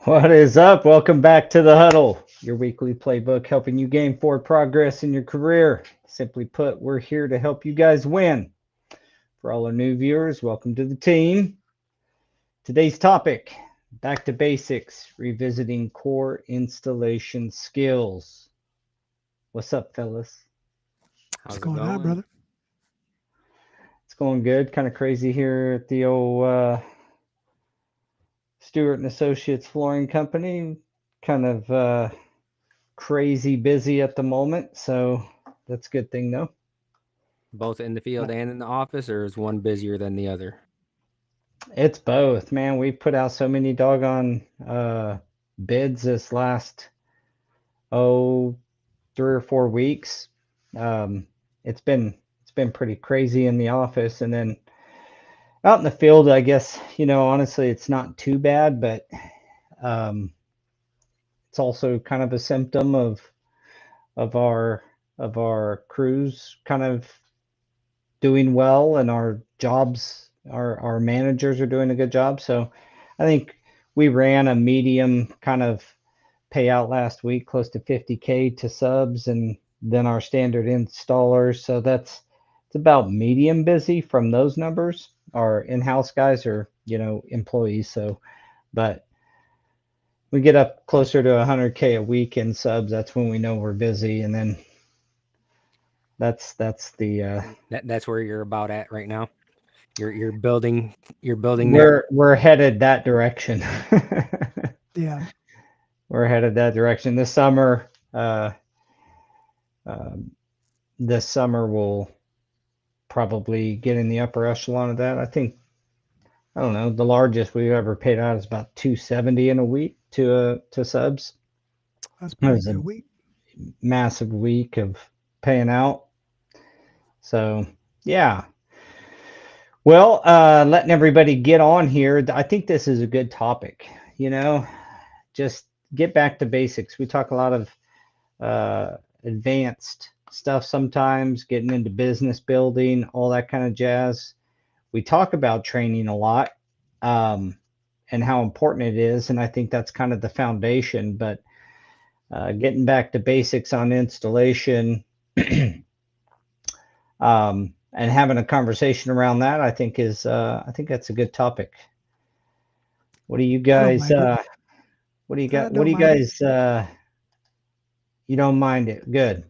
What is up? Welcome back to the Huddle, your weekly playbook helping you gain forward progress in your career. Simply put, we're here to help you guys win. For all our new viewers, welcome to the team. Today's topic, back to basics, revisiting core installation skills. What's up, fellas? What's How's it going on, going? brother? It's going good. Kind of crazy here at the old Stewart and Associates Flooring Company. Kind of crazy busy at the moment, so that's a good thing, though. Both in the Uh, field and in the office, or is one busier than the other? It's both, man. We put out so many doggone bids this last oh 3 or 4 weeks. Um, it's been pretty crazy in the office, and then out in the field, I guess honestly, it's not too bad, but um, it's also kind of a symptom of our of our crews kind of doing well, and our jobs, our managers are doing a good job. So I think we ran a medium kind of payout last week, close to 50K to subs, and then our standard installers. So it's about medium busy from those numbers. Our in-house guys are, employees. So, but we get up closer to 100K a week in subs. That's when we know we're busy, and then that's the And that's where you're about at right now. You're building that. we're headed that direction. Yeah, We're headed that direction. Um, this summer we'll probably get in the upper echelon of that. I think, I don't know, the largest we've ever paid out is about 270 in a week to subs. that's It pretty was a good week. massive week of paying out. So yeah. Well, letting everybody get on here. I think this is a good topic. Just get back to basics. We talk a lot of advanced stuff sometimes, getting into business building, all that kind of jazz. We talk about training a lot, and how important it is. And I think that's kind of the foundation. But getting back to basics on installation, and having a conversation around that, I think that's a good topic. What do you I don't guys, mind it. I what don't do you mind it. guys, you don't mind it? Good.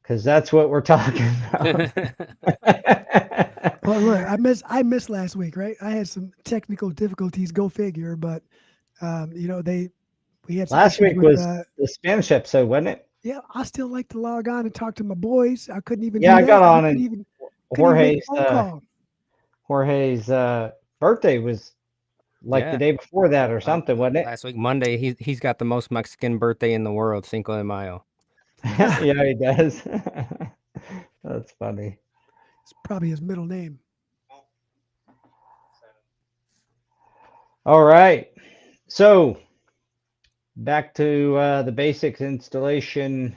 Because that's what we're talking about. Well, look, I missed last week, right? I had some technical difficulties. Go figure. But we had some Last issues week with. was the Spanish episode, wasn't it? Yeah, I still like to log on and talk to my boys. I couldn't even Yeah, do I got that. I on, couldn't and even make a Jorge's phone call. Jorge's birthday was like the Yeah. day before that or La- something, wasn't it? Last week Monday, he's got the most Mexican birthday in the world, Cinco de Mayo. Yeah, he does. That's funny. It's probably his middle name. All right. So back to the basics installation,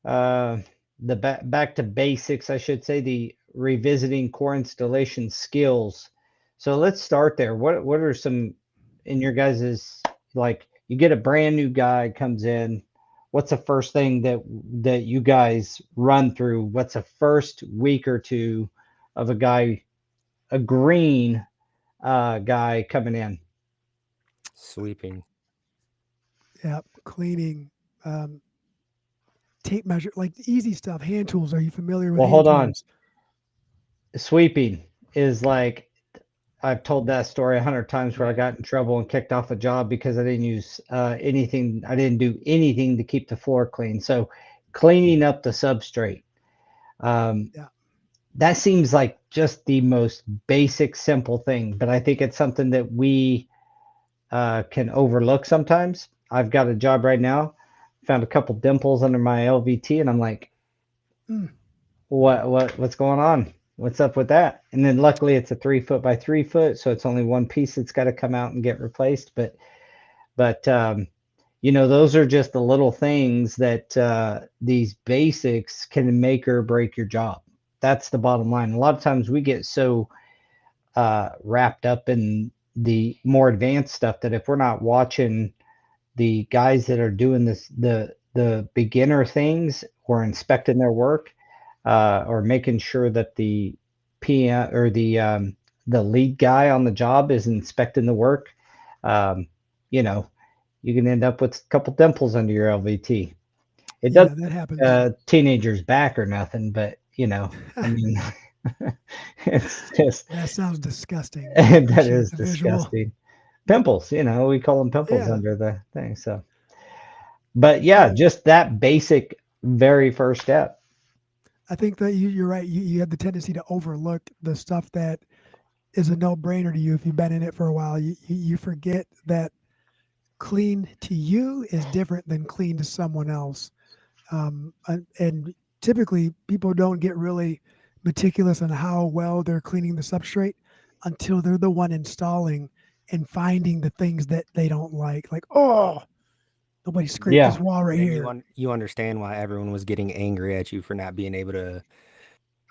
uh, back to basics, I should say, the revisiting core installation skills. So let's start there. What are some in your guys's, like, you get a brand new guy comes in, what's the first thing that you guys run through? What's the first week or two of a green guy coming in? Sweeping. Yeah, cleaning, um, tape measure, like the easy stuff. Hand tools. Are you familiar with Well, hand hold on. tools? Sweeping is like, I've told that story 100 times where I Yeah. got in trouble and kicked off a job because I didn't use anything. I didn't do anything to keep the floor clean. So cleaning up the substrate. Um, Yeah. that seems like just the most basic, simple thing, but I think it's something that we can overlook sometimes. I've got a job right now, found a couple dimples under my LVT, and I'm like, Mm, what's going on? What's up with that? And then luckily it's a 3 foot by 3 foot, so it's only one piece that's got to come out and get replaced. But those are just the little things that these basics can make or break your job. That's the bottom line. A lot of times we get so wrapped up in the more advanced stuff that if we're not watching the guys that are doing the beginner things or inspecting their work, or making sure that the PM or the lead guy on the job is inspecting the work, um, you know, you can end up with a couple dimples under your LVT. It doesn't Yeah, that happens. teenager's back or nothing, but I mean, it's just That sounds disgusting, but I that appreciate is the visual. disgusting. Pimples, we call them pimples Yeah, under the thing. So, but yeah, I just that basic very first step. I think that you're right. You have the tendency to overlook the stuff that is a no brainer to you if you've been in it for a while. You forget that clean to you is different than clean to someone else. And typically, people don't get really meticulous on how well they're cleaning the substrate until they're the one installing and finding the things that they don't like. Like, oh, nobody scraped Yeah. this wall right And then here. you understand why everyone was getting angry at you for not being able to.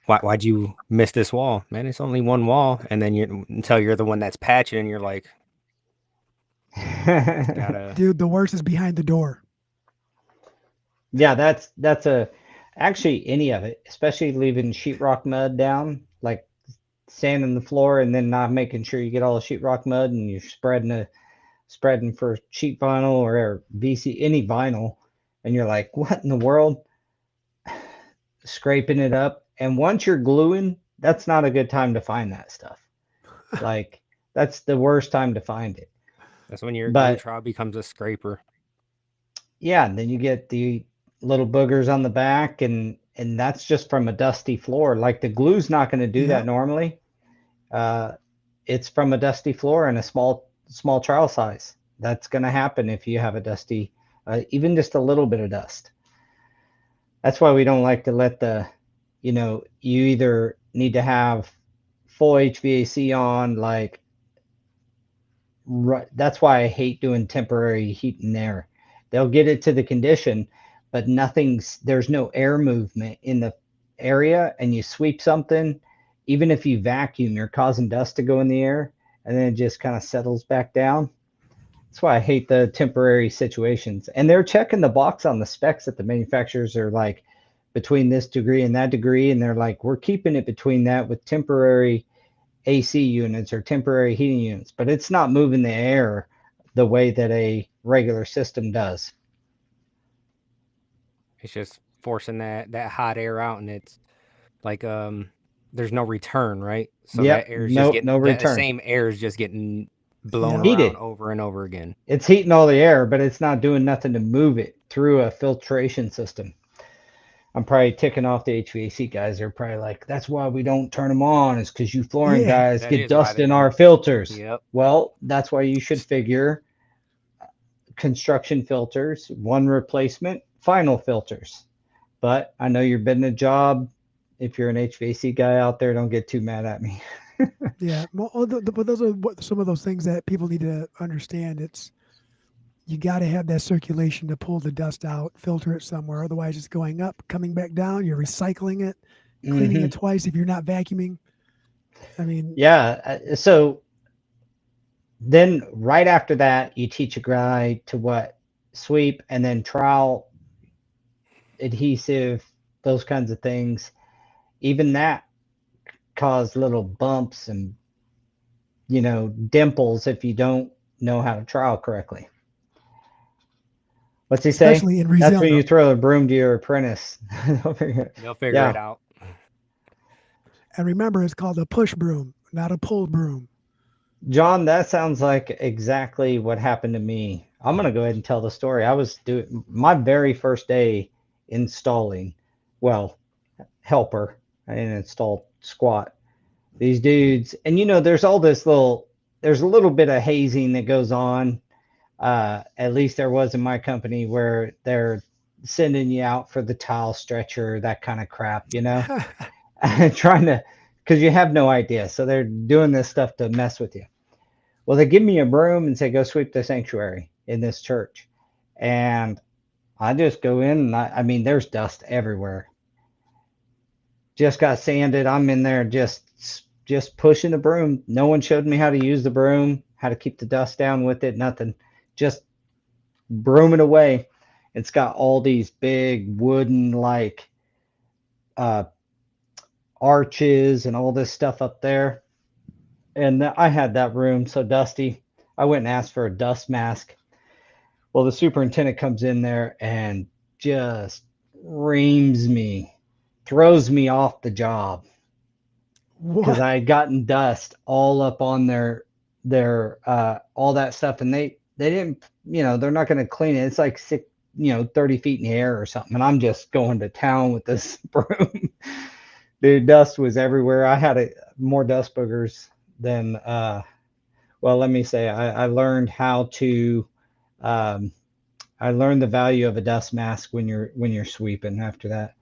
Why'd you miss this wall, man? It's only one wall, and then you until you're the one that's patching, and you're like, gotta. Dude, the worst is behind the door. Yeah, that's a actually any of it, especially leaving sheetrock mud down, like sanding the floor and then not making sure you get all the sheetrock mud and you're spreading for sheet vinyl or VC any vinyl, and you're like, what in the world? Scraping it up, and once you're gluing, that's not a good time to find that stuff. Like that's the worst time to find it. That's when your glue But trowel becomes a scraper. yeah, and then you get the little boogers on the back, and that's just from a dusty floor. Like the glue's not going to do that Yep. normally. Uh, it's from a dusty floor and a small trowel size. That's going to happen if you have a dusty, even just a little bit of dust. That's why we don't like to let you either need to have full HVAC on, like that's why I hate doing temporary heat and air. They'll get it to the condition, but there's no air movement in the area, and you sweep something, even if you vacuum, you're causing dust to go in the air, and then it just kind of settles back down. That's why I hate the temporary situations. And they're checking the box on the specs that the manufacturers are like between this degree and that degree, and they're like, we're keeping it between that with temporary AC units or temporary heating units, but it's not moving the air the way that a regular system does. It's just forcing that hot air out, and it's like there's no return, right? So that Yep, air is just no, getting no that return. same air is just getting blown Yep. around Heated. over and over again. It's heating all the air, but it's not doing nothing to move it through a filtration system. I'm probably ticking off the HVAC guys. They're probably like, that's why we don't turn them on, is because you flooring Yeah. guys That get is why dust they in our don't. filters. Yep. Well, that's why you should figure construction filters, one replacement, final filters. But I know you're bidding a job. If you're an HVAC guy out there, don't get too mad at me. Yeah. Well, but those are some of those things that people need to understand. It's you got to have that circulation to pull the dust out, filter it somewhere. Otherwise, it's going up, coming back down. You're recycling it, cleaning Hmm. it twice if you're not vacuuming. I mean, Yeah. So then right after that, you teach a guy to what? Sweep and then trowel, adhesive, those kinds of things. Even that cause little bumps and, dimples if you don't know how to trowel correctly. What's he say? especially in That's when Rezona. you throw a broom to your apprentice. They'll figure it Yeah. out. And remember, it's called a push broom, not a pull broom. John, that sounds like exactly what happened to me. I'm going to go ahead and tell the story. I was doing my very first day installing, well, helper. I didn't install squat. These dudes, and there's a little bit of hazing that goes on. At least there was in my company where they're sending you out for the tile stretcher, that kind of crap, trying to, because you have no idea. So they're doing this stuff to mess with you. Well, they give me a broom and say, go sweep the sanctuary in this church. And I just go in and I mean, there's dust everywhere. Just got sanded. I'm in there just pushing the broom. No one showed me how to use the broom. how to keep the dust down with it, nothing. Just broom it away. It's got all these big wooden like uh, arches and all this stuff up there. And I had that room so dusty. I went and asked for a dust mask. Well, the superintendent comes in there and just reams me, throws me off the job because What? I had gotten dust all up on their all that stuff, and they didn't, they're not going to clean it. It's like 30 feet in the air or something, and I'm just going to town with this broom. Dude, dust was everywhere. I had more dust boogers than well, let me say I learned how to um, I learned the value of a dust mask when you're sweeping after that.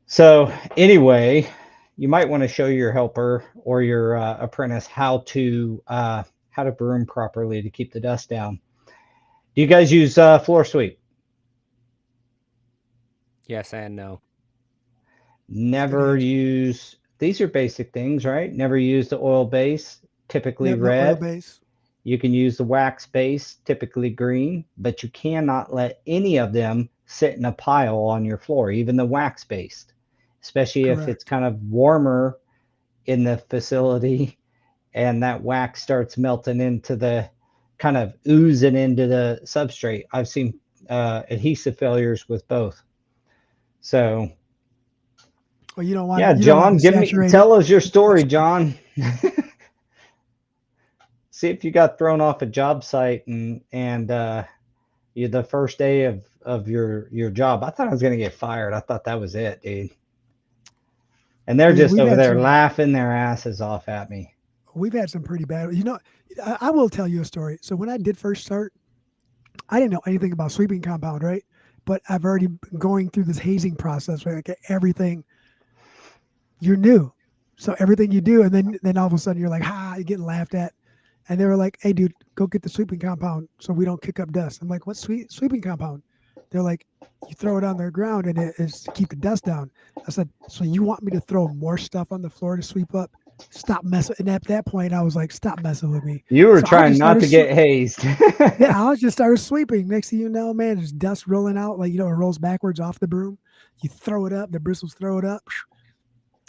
So anyway, you might want to show your helper or your apprentice how to broom properly to keep the dust down. Do you guys use floor sweep? Yes and no. Never answer. use. These are basic things, right? Never use the oil base, typically Yep, no oil red. base. You can use the wax base, typically green, but you cannot let any of them sit in a pile on your floor, even the wax based, especially if it's Correct. kind of warmer in the facility and that wax starts melting into the kind of oozing into the substrate. I've seen adhesive failures with both. So, Well, you don't want yeah, it. You don't want John, the saturated. tell us your story, That's John. See if you got thrown off a job site and you the first day of your job. I thought I was gonna get fired. I thought that was it, dude. And they're dude. just over there laughing their asses off at me. We've had some pretty bad. I will tell you a story. So when I did first start, I didn't know anything about sweeping compound, right? But I've already been going through this hazing process, right? Like everything, you're new, so everything you do, and then all of a sudden you're like, ha, you're getting laughed at. And they were like, hey, dude, go get the sweeping compound so we don't kick up dust. I'm like, what's sweeping compound? They're like, you throw it on the ground and it is to keep the dust down. I said, so you want me to throw more stuff on the floor to sweep up? Stop messing. And at that point, I was like, stop messing with me. You were So I trying just not started to get hazed. yeah, I just started sweeping. Next thing you know, man, there's dust rolling out. Like, it rolls backwards off the broom. You throw it up, the bristles throw it up.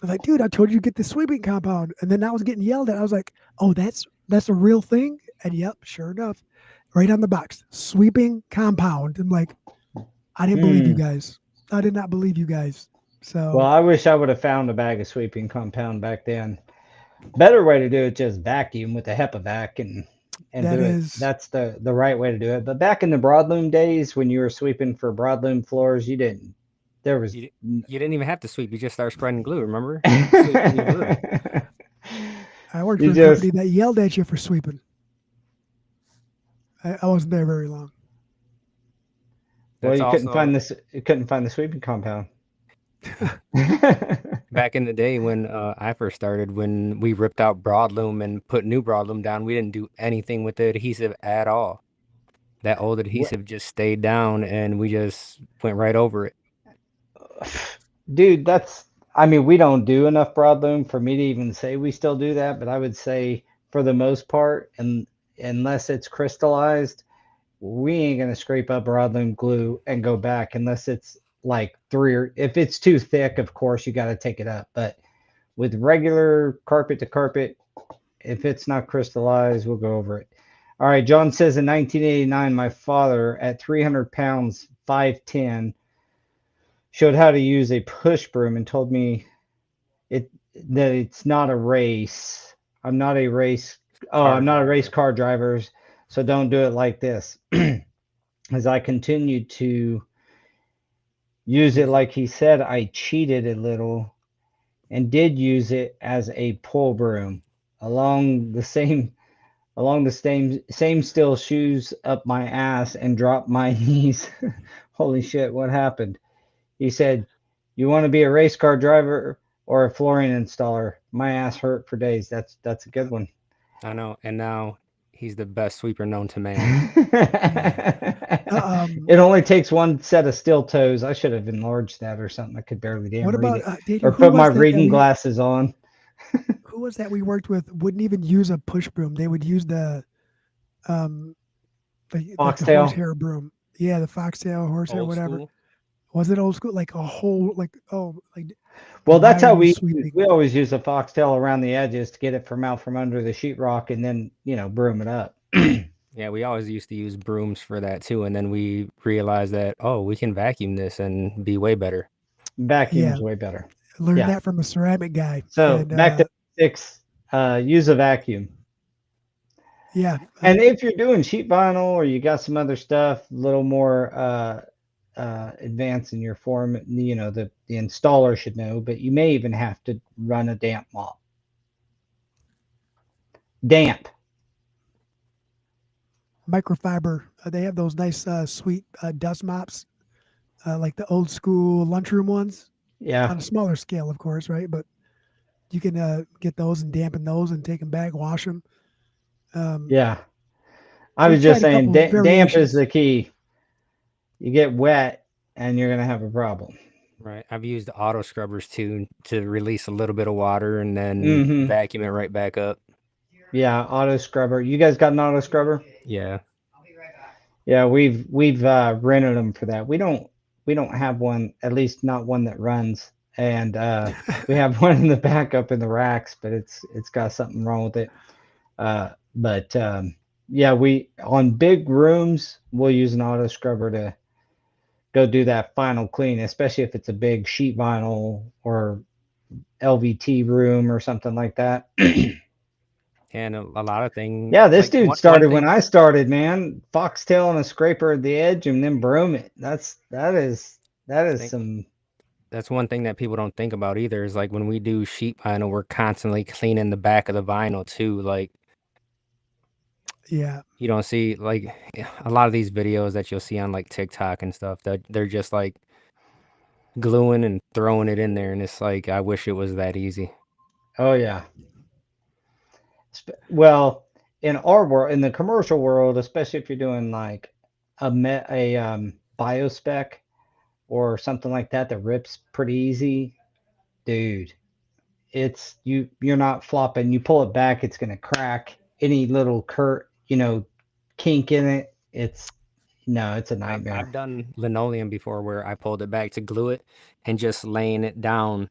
I was like, dude, I told you to get the sweeping compound. And then I was getting yelled at. I was like, oh, that's a real thing? And yep, sure enough, right on the box, sweeping compound. I'm like, I didn't believe you guys. I did not believe you guys. Well, So I wish I would have found a bag of sweeping compound back then. Better way to do it, just vacuum with a HEPA vac and that do it. is, That's the right way to do it. But back in the broadloom days when you were sweeping for broadloom floors, you didn't. There was. You didn't even have to sweep. You just start spreading glue. Remember? You sweep and you glue. I worked You for a just company that yelled at you for sweeping. I wasn't there very long. well, That's you couldn't also find this. You couldn't find the sweeping compound. back in the day when I first started. When we ripped out broadloom and put new broadloom down, we didn't do anything with the adhesive at all. That old adhesive just stayed down, and we just went right over it. Dude, I mean, we don't do enough broadloom for me to even say we still do that, but I would say for the most part, and unless it's crystallized, we ain't gonna scrape up broadloom glue and go back unless it's like if it's too thick, of course you got to take it up. But with regular carpet to carpet, if it's not crystallized, we'll go over it. All right, John says in 1989, my father at 300 pounds, 5'10", showed how to use a push broom and told me that it's not a race. I'm not a race. Oh, Car I'm not a race driver. car driver, so don't do it like this. As I continued to use it Use it. like he said, I cheated a little and did use it as a pull broom along the same steel shoes up my ass and dropped my knees. Holy shit, what happened? He said, "You want to be a race car driver or a flooring installer?" My ass hurt for days. That's a good one. I know. And now he's the best sweeper known to man. It only takes one set of steel toes. I should have enlarged that or something. I could barely damn What read about it. Daniel? Or Who put my was that reading glasses on. Who was that we worked with? Wouldn't even use a push broom. They would use um like the Foxtail. horsehair broom. Yeah, the foxtail, horsehair, Old whatever. school. Was it old school? Like a whole like Well, why that's are how you we sweeping? always use a foxtail around the edges to get it from out from under the sheetrock, and then broom it up. Yeah, we always used to use brooms for that too, and then we realized that, oh, we can vacuum this and be way better. Vacuum's Yeah, way better. learned Yeah. that from a ceramic guy, So and back to six. Use a vacuum. yeah, And if you're doing sheet vinyl or you got some other stuff, a little more advanced in your form, the installer should know, but you may even have to run a damp mop. Damp. microfiber. They have those nice, sweet dust mops, like the old school lunchroom ones, Yeah. on a smaller scale, of course, right? But you can get those and dampen those and take them back, wash them. Um, Yeah. I we've was just tried a saying couple of damp is variations. the key. You get wet and you're going to have a problem. Right. I've used auto scrubbers too to release a little bit of water and then Mm-hmm. vacuum it right back up. Yeah, auto scrubber. You guys got an auto scrubber? Yeah. Yeah, we've rented them for that. We don't have one, at least not one that runs, and we have one in the back up in the racks, but it's got something wrong with it. But yeah, we on big rooms we'll use an auto scrubber to go do that final clean, especially if it's a big sheet vinyl or LVT room or something like that. And a lot of things, Yeah, this like dude one started when thing, I started, man. Foxtail and a scraper at the edge and then broom it. That is think some. that's one thing that people don't think about either is like when we do sheet vinyl, we're constantly cleaning the back of the vinyl too. Like Yeah, you don't see like a lot of these videos that you'll see on like TikTok and stuff that they're just like gluing and throwing it in there, and it's like I wish it was that easy. Oh yeah. Well, in our world, in the commercial world, especially if you're doing like a biospec or something like that that rips pretty easy, dude. It's you're not flopping. You pull it back, it's gonna crack. Any little kink in it, it's no, it's a I've nightmare. done linoleum before where I pulled it back to glue it and just laying it down,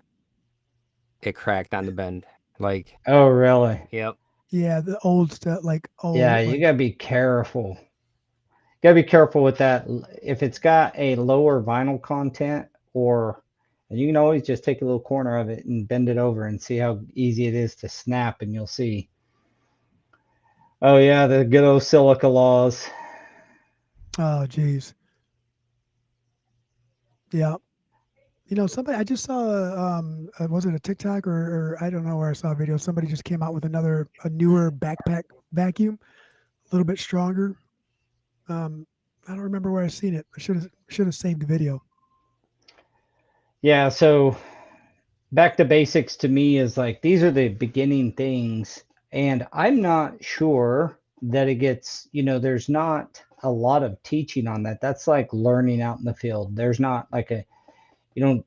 it cracked on the bend. Like, Oh, really? yep. yeah, the old stuff, like Yeah, old, you like gotta be careful. Gotta be careful with that. If it's got a lower vinyl content, or and you can always just take a little corner of it and bend it over and see how easy it is to snap, and you'll see. Oh yeah, the good old silica laws. oh, geez, yeah. Somebody I just saw. Was it a TikTok or I don't know where I saw a video. Somebody just came out with a newer backpack vacuum, a little bit stronger. Um, I don't remember where I seen it. I should have saved the video. Yeah, so back to basics to me is like these are the beginning things, and I'm not sure that it gets, there's not a lot of teaching on that. That's like learning out in the field. There's not like you don't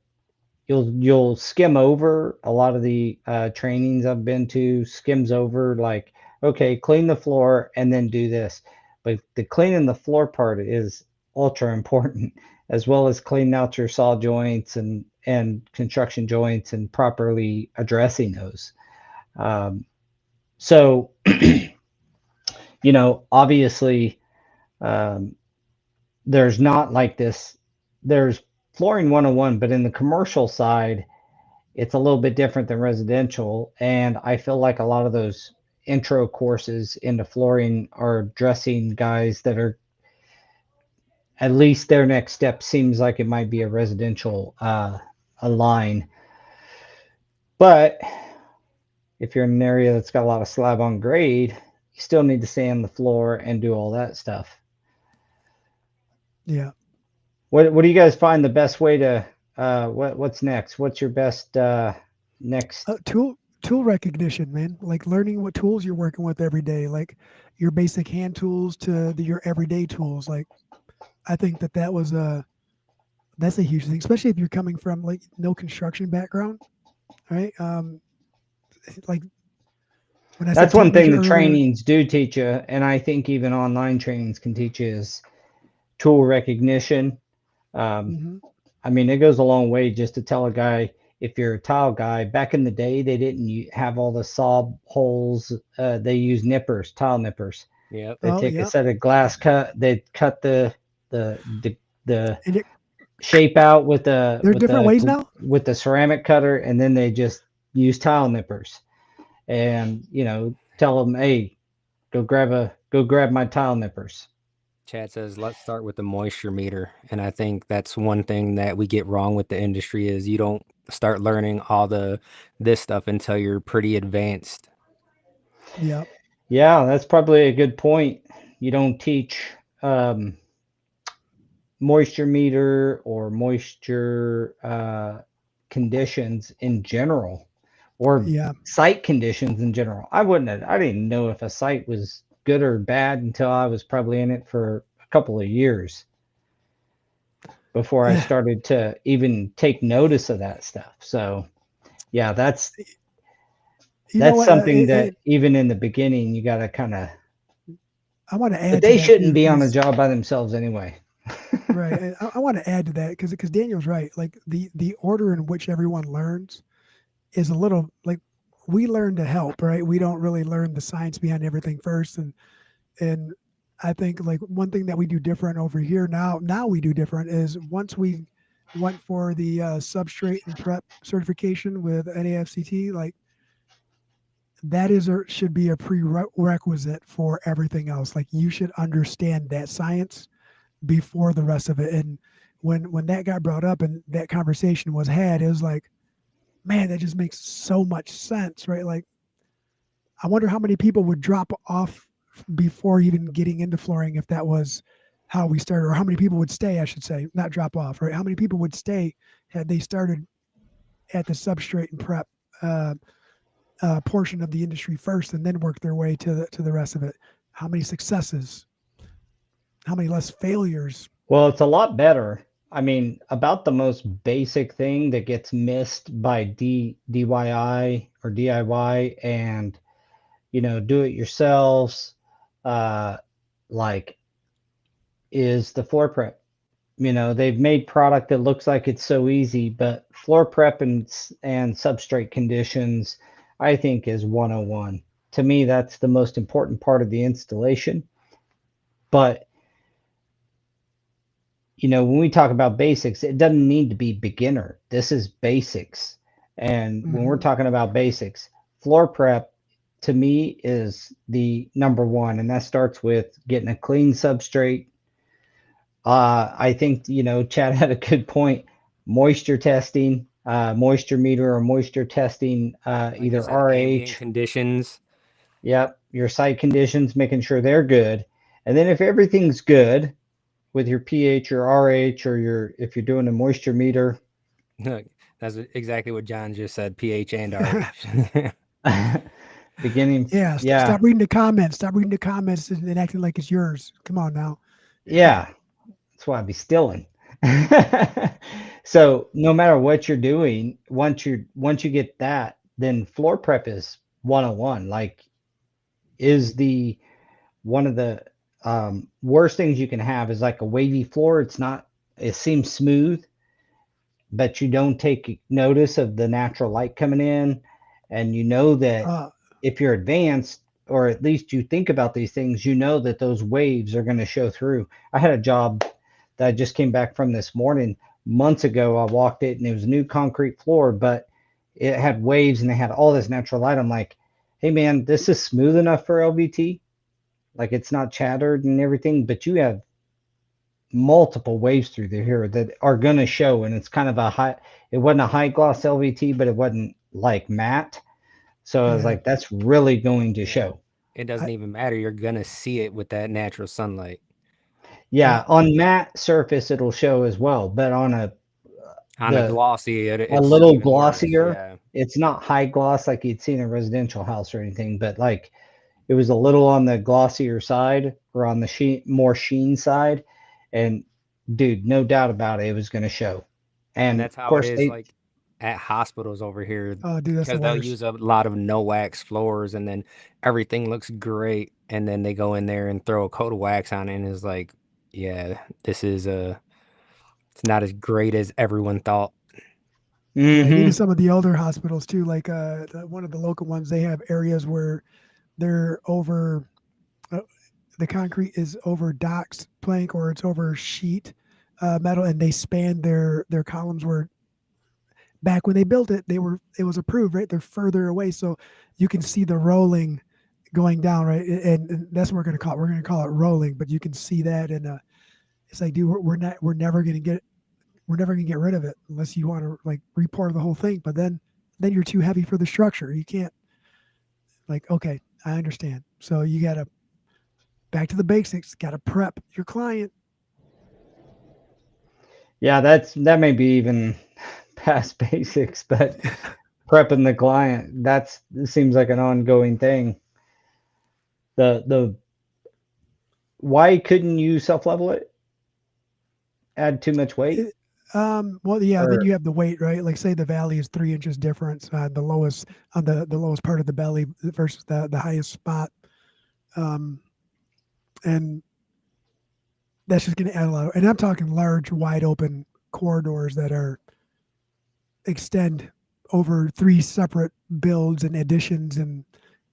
you'll skim over a lot of the trainings I've been to, skims over like, okay, clean the floor and then do this. But the cleaning the floor part is ultra important, as well as cleaning out your saw joints and construction joints and properly addressing those. Um, so, obviously, um, there's not like this. There's flooring 101, but in the commercial side, it's a little bit different than residential. And I feel like a lot of those intro courses into flooring are dressing guys that are at least their next step seems like it might be a residential a line. But if you're in an area that's got a lot of slab on grade, you still need to sand the floor and do all that stuff. Yeah. What do you guys find the best way to what's next? What's your best next? Tool recognition, man. Like learning what tools you're working with every day, like your basic hand tools to your everyday tools. Like I think that's a huge thing, especially if you're coming from like no construction background, right? Like When I said That's tape one thing measure the earlier. trainings do teach you, and I think even online trainings can teach you is tool recognition. Um, Hmm. I mean, it goes a long way just to tell a guy if you're a tile guy. Back in the day, they didn't have all the saw holes. They use nippers, tile nippers. Yep. They Oh, take a yeah. set of glass cut. They cut the the And shape out with there's different ways now. the ceramic cutter, and then they just use tile nippers. And tell them, hey, go grab my tile nippers. Chad says, let's start with the moisture meter. And I think that's one thing that we get wrong with the industry is you don't start learning all this stuff until you're pretty advanced. Yeah. Yeah, that's probably a good point. You don't teach um, moisture meter or moisture conditions in general, or Yeah. site conditions in general. I didn't know if a site was good or bad until I was probably in it for a couple of years before I started to even take notice of that stuff. So yeah, You know that's what? something that even in the beginning you got to kind of, I want to but add to they that shouldn't too, be on a because job by themselves anyway. right. I want to add to that because Daniel's right. Like the order in which everyone learns is a little like we learn to help, right? We don't really learn the science behind everything first, and I think like one thing that we do different over here now we do different is once we went for the substrate and prep certification with NAFCT, like that is or should be a prerequisite for everything else. Like you should understand that science before the rest of it. And when that got brought up and that conversation was had, it was like, man, that just makes so much sense, right? Like I wonder how many people would drop off before even getting into flooring if that was how we started, or how many people would stay, I should say, not drop off, right? How many people would stay had they started at the substrate and prep portion of the industry first, and then work their way to the rest of it? How many successes? How many less failures? Well, it's a lot better. I mean, about the most basic thing that gets missed by DIY or DIY and, do it yourselves, uh, like, is the floor prep. They've made product that looks like it's so easy, but floor prep and substrate conditions, I think, is 101. To me, that's the most important part of the installation. But when we talk about basics, it doesn't need to be beginner. This is basics. And when we're Mm-hmm. talking about basics, floor prep to me is the number one. And that starts with getting a clean substrate. I think, Chad had a good point. Moisture testing, moisture meter or moisture testing, Like you either said, ambient RH. conditions. Yep. Your site conditions, making sure they're good. And then if everything's good, with your pH or RH or if you're doing a moisture meter. That's exactly what John just said, pH and RH. Beginning, Yeah, yeah, stop reading the comments. Stop reading the comments and acting like it's yours. Come on now. yeah. That's why I'd be stealing. So no matter what you're doing, once you get that, then floor prep is 101. Like, is the one of the worst things you can have is like a wavy floor. It seems smooth, but you don't take notice of the natural light coming in. And that Uh, if you're advanced, or at least you think about these things, that those waves are going to show through. I had a job that I just came back from this morning. Months ago, I walked it and it was a new concrete floor, but it had waves and it had all this natural light. I'm like, hey man, this is smooth enough for LVT. Like, it's not chattered and everything, but you have multiple waves through here that are going to show. And it's kind of it wasn't a high gloss LVT, but it wasn't like matte. So I was yeah. like, that's really going to Yeah. show. It doesn't I, even matter. You're gonna see it with that natural sunlight. yeah. Yeah, on matte surface it'll show as well, but on On a the glossy, a it's little even worse. glossier. Yeah. It's not high gloss like you'd see in a residential house or anything, but like it was a little on the glossier side or on the more sheen side. And dude, no doubt about it, it was going to show. And And that's of how it course is. they, Like at hospitals over here Oh, dude, that's the because they'll worst. use a lot of no wax floors and then everything looks great and then they go in there and throw a coat of wax on it and it's like, yeah, this is it's not as great as everyone thought. Yeah, and even Mm-hmm. some of the older hospitals too, like one of the local ones, they have areas where they're over uh, the concrete is over docks plank or it's over sheet metal, and they span their columns where back when they built it, it was approved, right? They're further away, so you can see the rolling going down, right? And that's what we're gonna call it rolling, but you can see that, and it's like, dude, we're never gonna get rid of it unless you want to like report the whole thing. But then you're too heavy for the structure. You can't like, okay, I understand. So you gotta back to the basics. Got to prep your client. Yeah, that may be even past basics, but prepping the client, that's it seems like an ongoing thing. The why couldn't you self level it? Add too much weight? It, well, yeah. Then Or you have the weight, right? Like, say the valley is 3 inches difference on the lowest the lowest part of the belly versus the highest spot, um, and that's just going to add a lot. And I'm talking large, wide open corridors that are extend over 3 separate builds and additions, and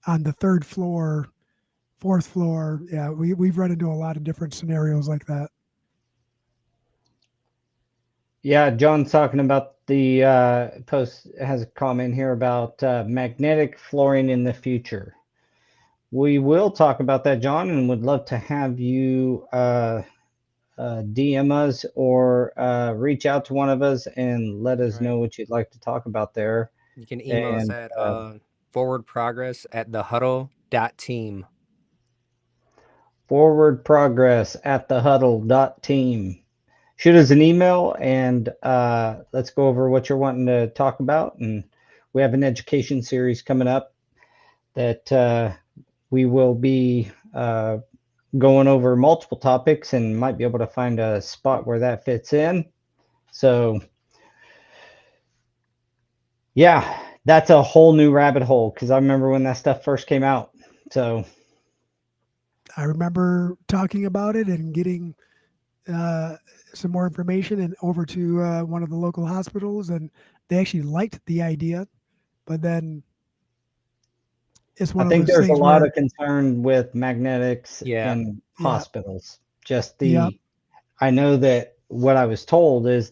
on the third floor, fourth floor. Yeah, we've run into a lot of different scenarios like that. yeah, John's talking about the post has a comment here about magnetic flooring in the future. We will talk about that, John, and would love to have you DM us or reach out to one of us and let All us right. know what you'd like to talk about there. You can email us And at forwardprogress@thehuddle.team. forward progress at the huddle.team. Shoot us an email and let's go over what you're wanting to talk about. And we have an education series coming up that we will be going over multiple topics and might be able to find a spot where that fits in. So, yeah, that's a whole new rabbit hole because I remember when that stuff first came out. So, I remember talking about it and getting uh, some more information and over to one of the local hospitals, and they actually liked the idea. But then it's I one of think those there's a things lot of where, concern with magnetics Yeah. in yeah, hospitals. Just yeah, I know that what I was told is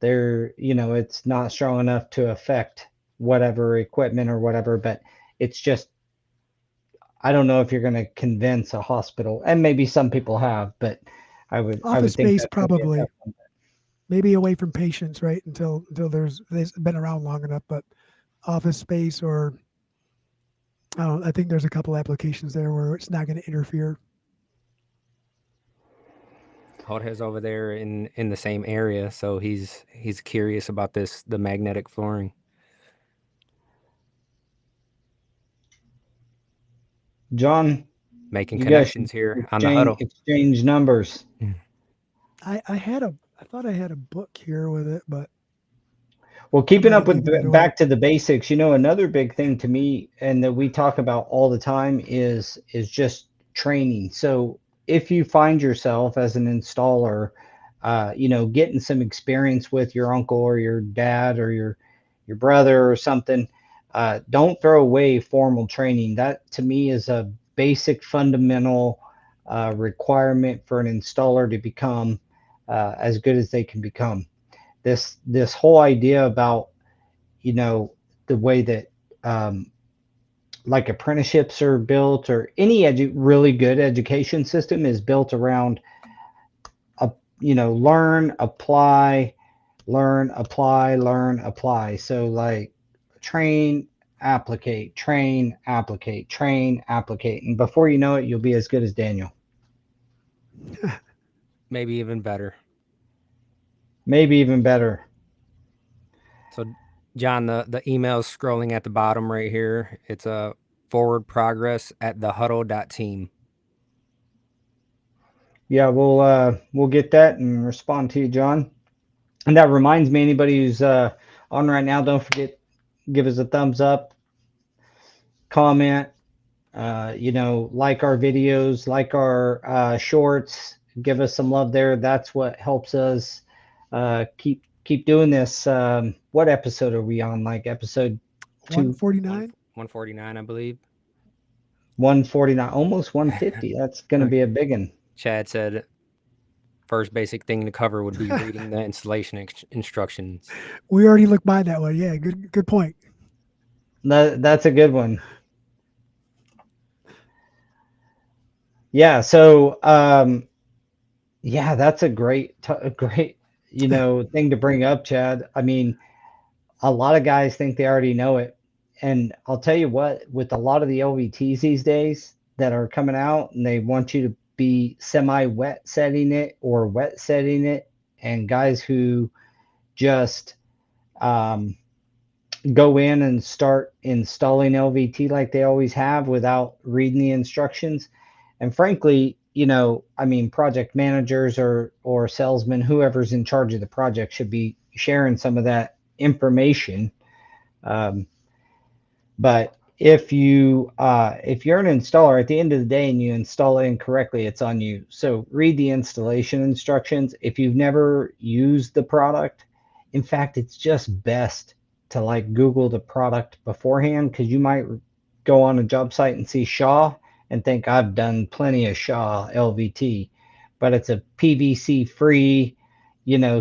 it's not strong enough to affect whatever equipment or whatever, but it's just, I don't know if you're going to convince a hospital, and maybe some people have, but I office would think space that's going to be a probably tough one. maybe away from patients, right? Until there's been around long enough, but office space or I don't. I think there's a couple applications there where it's not going to interfere. Jorge's over there in the same area, so he's curious about the magnetic flooring. John, Making you guys should connections here on the exchange huddle. exchange numbers. I thought I had a book here with it, but Well, I keeping might up have with given it away. back to the basics, another big thing to me and that we talk about all the time is just training. So if you find yourself as an installer, getting some experience with your uncle or your dad or your brother or something, don't throw away formal training. That to me is a basic fundamental requirement for an installer to become as good as they can become. This whole idea about you know the way that um, like apprenticeships are built or any really good education system is built around learn, apply, learn, apply, learn, apply. So like train, applicate, train, applicate, train, applicate, and before you know it you'll be as good as Daniel, Maybe even better. maybe even better. So, John, the email's scrolling at the bottom right here. It's a forward progress at thehuddle.team. Yeah, we'll get that and respond to you, John. And that reminds me, anybody who's on right now. Don't forget, give us a thumbs up, comment, like our videos, like our shorts. Give us some love there. That's what helps us keep doing this. What episode are we on? Like episode two 149. 149, I believe. 149, almost 150. That's going to Uh, be a big one. Chad said first basic thing to cover would be reading the installation instructions. We already looked by that one. Yeah, good point. That's a good one. Yeah. So, yeah, that's a great, thing to bring up, Chad. I mean, a lot of guys think they already know it. And I'll tell you what, with a lot of the LVTs these days that are coming out and they want you to be semi wet setting it or wet setting it, and guys who just um, go in and start installing LVT like they always have without reading the instructions. And frankly, I mean, project managers or salesmen, whoever's in charge of the project should be sharing some of that information. Um, but if you're an installer at the end of the day and you install it incorrectly, it's on you. So read the installation instructions. If you've never used the product, in fact, it's just best to like Google the product beforehand, because you might go on a job site and see Shaw and think I've done plenty of Shaw LVT, but it's a PVC free,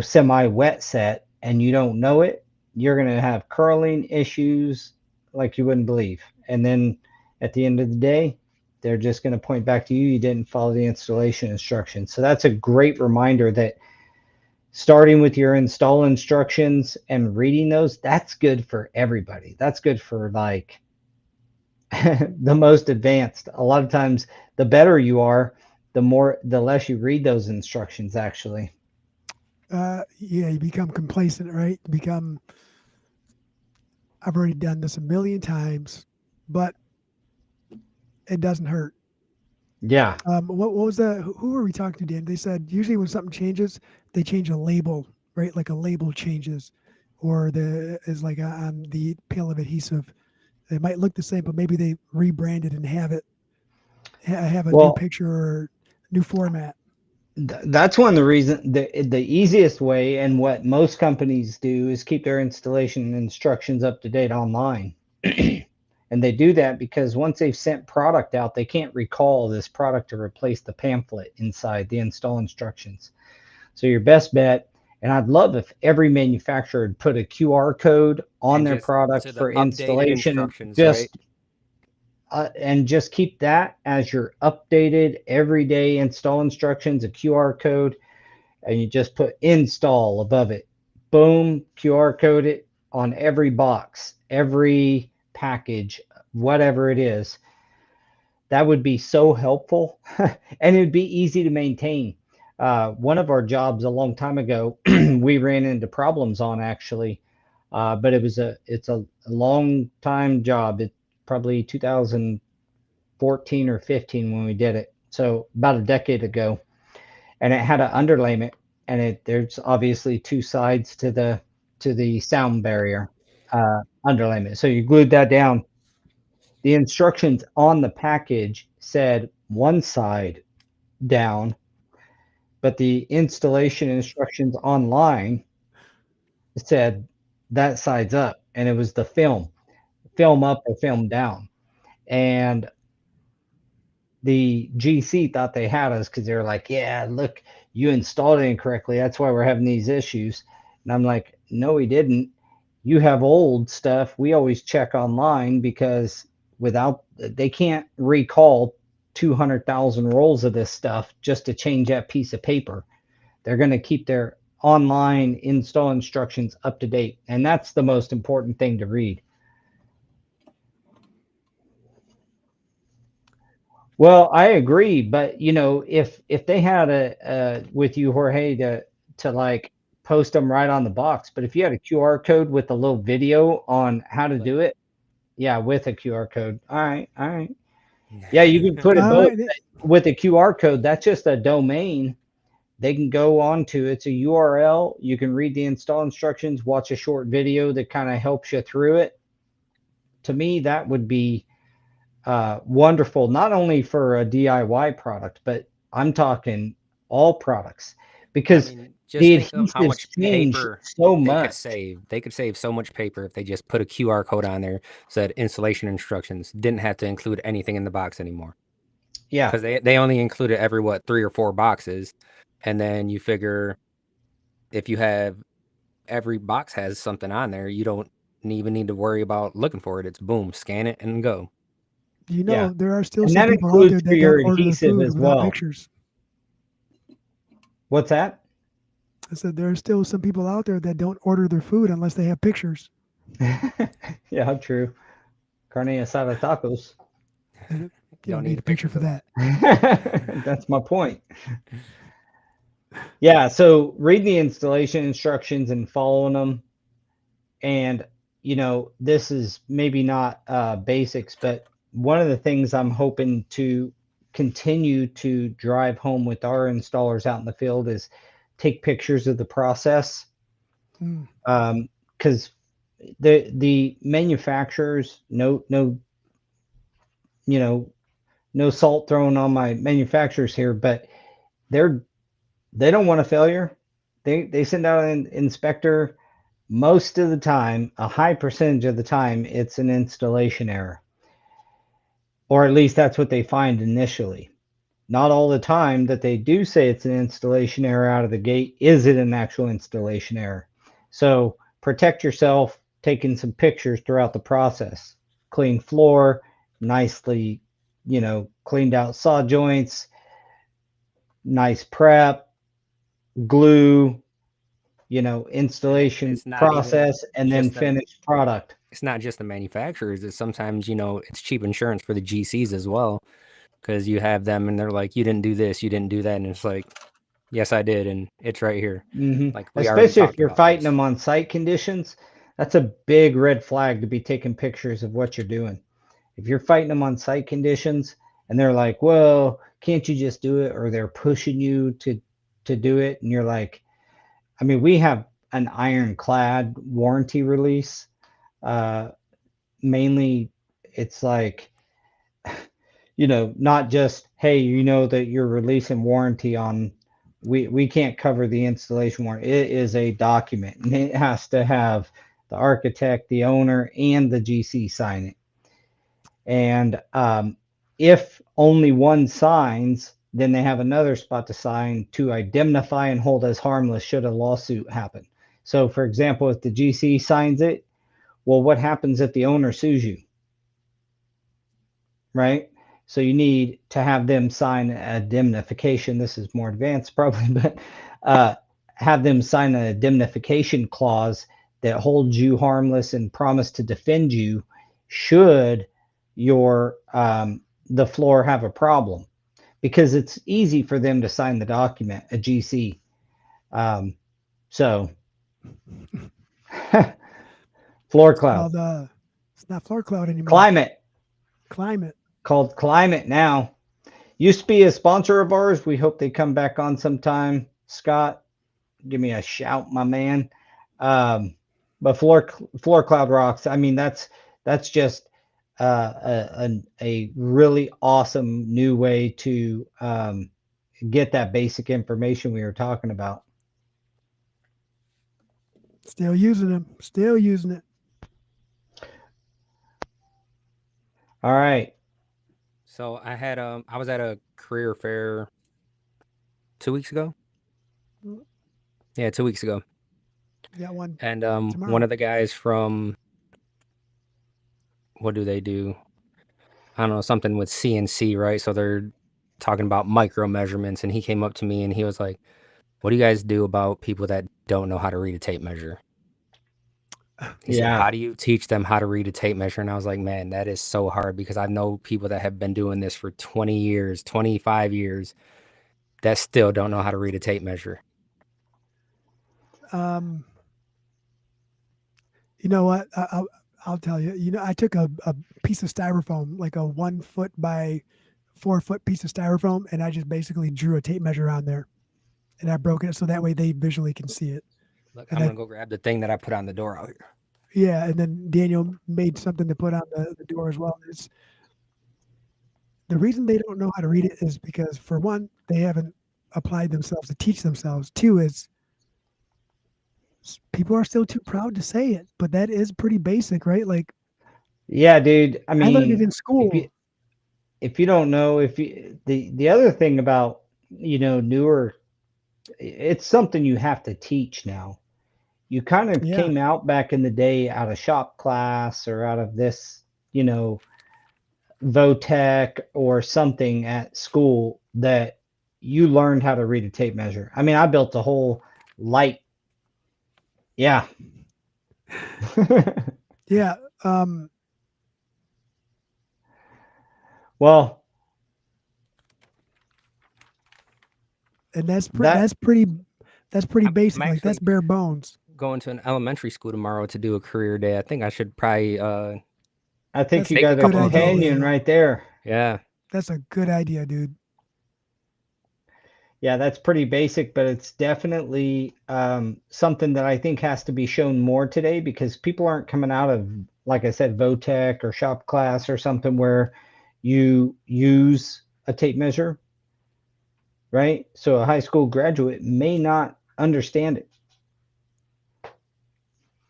semi wet set, and you don't know it. You're going to have curling issues like you wouldn't believe. And then at the end of the day, they're just going to point back to you. You didn't follow the installation instructions. So that's a great reminder that starting with your install instructions and reading those, that's good for everybody. That's good for like the most advanced. A lot of times, the better you are, the less you read those instructions actually. Yeah, you become complacent, right? You become, I've already done this a million times, but it doesn't hurt. Yeah. What was that? Who were we talking to, Dan? They said usually when something changes, they change a label, right? Like a label changes, or the is like on the peel of adhesive. It might look the same, but maybe they rebranded and have a new Well, picture or new format. that's one of the reasons. The easiest way, and what most companies do, is keep their installation instructions up to date online. And they do that because once they've sent product out, they can't recall this product to replace the pamphlet inside the install instructions. So your best bet, and I'd love if every manufacturer would put a QR code on And their just product to the for updated installation, and instructions, right? just keep that as your updated everyday install instructions, a QR code, and you just put install above it. Boom, QR code it on every box, every package, whatever it is. That would be so helpful, and it'd be easy to maintain. One of our jobs a long time ago, we ran into problems on actually, but it's a long time job. It probably 2014 or 15 when we did it, so about a decade ago, and it had an underlayment, and there's obviously two sides to the sound barrier underlayment. So you glued that down. The instructions on the package said one side down, but the installation instructions online said that side's up, and it was the film up or film down. And the GC thought they had us because they were like, "Yeah, look, you installed it incorrectly. That's why we're having these issues." And I'm like, "No, we didn't. You have old stuff. We always check online because without they can't recall 200,000 rolls of this stuff just to change that piece of paper. They're going to keep their online install instructions up to date, and that's the most important thing to read." Well, I agree, but if they had with you, Jorge, to like post them right on the box, but if you had a QR code with a little video on how to Like, do it, yeah, with a QR code. All right, all right. Yeah, you can put it All both right. with a QR code. That's just a domain, they can go on to it's a URL. You can read the install instructions, watch a short video that kind of helps you through it. To me, that would be wonderful, not only for a DIY product, but I'm talking all products I because mean, the just think of how adhesives much change paper so they could much. save. They could save so much paper if they just put a QR code on there, said installation instructions, didn't have to include anything in the box anymore. Yeah, Because they only included every, what, 3 or 4 boxes. And then you figure if you have every box has something on there, you don't even need to worry about looking for it. It's boom, scan it and go. yeah. There are still And some that people out includes there for that don't your order their adhesive food as without well. pictures. What's that? I said there are still some people out there that don't order their food unless they have pictures. Yeah, true. Carne asada tacos. You Don't don't need need a a picture picture for for that. that. That's my point. Yeah, so read the installation instructions and following them. And, this is maybe not basics, but one of the things I'm hoping to continue to drive home with our installers out in the field is take pictures of the process. Mm. Because the manufacturers, you know, no salt thrown on my manufacturers here, but they're they don't want a failure. They send out an inspector. Most of the time, a high percentage of the time, it's an installation error, or at least that's what they find initially. Not all the time that they do say it's an installation error out of the gate is it an actual installation error. So protect yourself, taking some pictures throughout the process. Clean floor, nicely, cleaned out saw joints, nice prep, glue, And installation it's not even process, and then just the finished product. it's not just the manufacturers. It's sometimes, it's cheap insurance for the GCs as well. Because you have them and they're like, you didn't do this, you didn't do that. And it's like, yes, I did. And it's right here. Like, we already Especially if talked you're about fighting this. them on site conditions, that's a big red flag to be taking pictures of what you're doing. If you're fighting them on site conditions and they're like, "Well, can't you just do it?" or they're pushing you to do it, and you're like, I mean, we have an ironclad warranty release. Uh, Mainly, it's like, not just, hey, that you're releasing warranty on. We can't cover the installation warranty. It is a document, and it has to have the architect, the owner, and the GC sign it. And if only one signs, then they have another spot to sign to indemnify and hold as harmless should a lawsuit happen. So, for example, if the GC signs it, well, what happens if the owner sues you, right? So you need to have them sign a indemnification. This is more advanced, probably, but have them sign an indemnification clause that holds you harmless and promise to defend you should your the floor have a problem, because it's easy for them to sign the document, a GC. So floor It's cloud, called it's not floor cloud anymore. climate, Climate. called climate now. Used to be a sponsor of ours. We hope they come back on sometime. Scott, give me a shout, my man. Um, but floor cloud rocks. I mean, that's just a really awesome new way to get that basic information we were talking about. Still using them. Still using it. All right. So I was at a career fair 2 weeks ago. Yeah, 2 weeks ago. Got one And one tomorrow. of the guys from, what do they do? I don't know, something with CNC, right? So they're talking about micro measurements. And he came up to me and he was like, what do you guys do about people that don't know how to read a tape measure? He said, Yeah. how do you teach them how to read a tape measure? And I was like, man, that is so hard, because I know people that have been doing this for 20 years, 25 years, that still don't know how to read a tape measure. You know what? I'll tell you. I took a piece of styrofoam, like a 1 foot by 4 foot piece of styrofoam, and I just basically drew a tape measure on there. and I broke it so that way they visually can see it. Look, And I'm I, gonna go grab the thing that I put on the door out here. yeah, and then Daniel made something to put on the door as well. It's the reason they don't know how to read it is because for one, they haven't applied themselves to teach themselves. Two is people are still too proud to say it, but that is pretty basic, right? Like Yeah, dude. I I learned it mean, in if you school. if you don't know, if you the other thing about, newer, it's something you have to teach now. You kind of Yeah, came out back in the day out of shop class or out of this, you know, Votech or something at school that you learned how to read a tape measure. I mean, I built a whole light. Yeah. yeah. Um, Well, and that that's pretty I'm basic. Like that's actually bare bones. going to an elementary school tomorrow to do a career day. I think I should probably I think That's you a take a got a good couple of idea, those. companion Daniel. right there. Yeah, That's a good idea, dude. Yeah, that's pretty basic, but it's definitely something that I think has to be shown more today because people aren't coming out of, like I said, Votech or shop class or something where you use a tape measure, right? So a high school graduate may not understand it.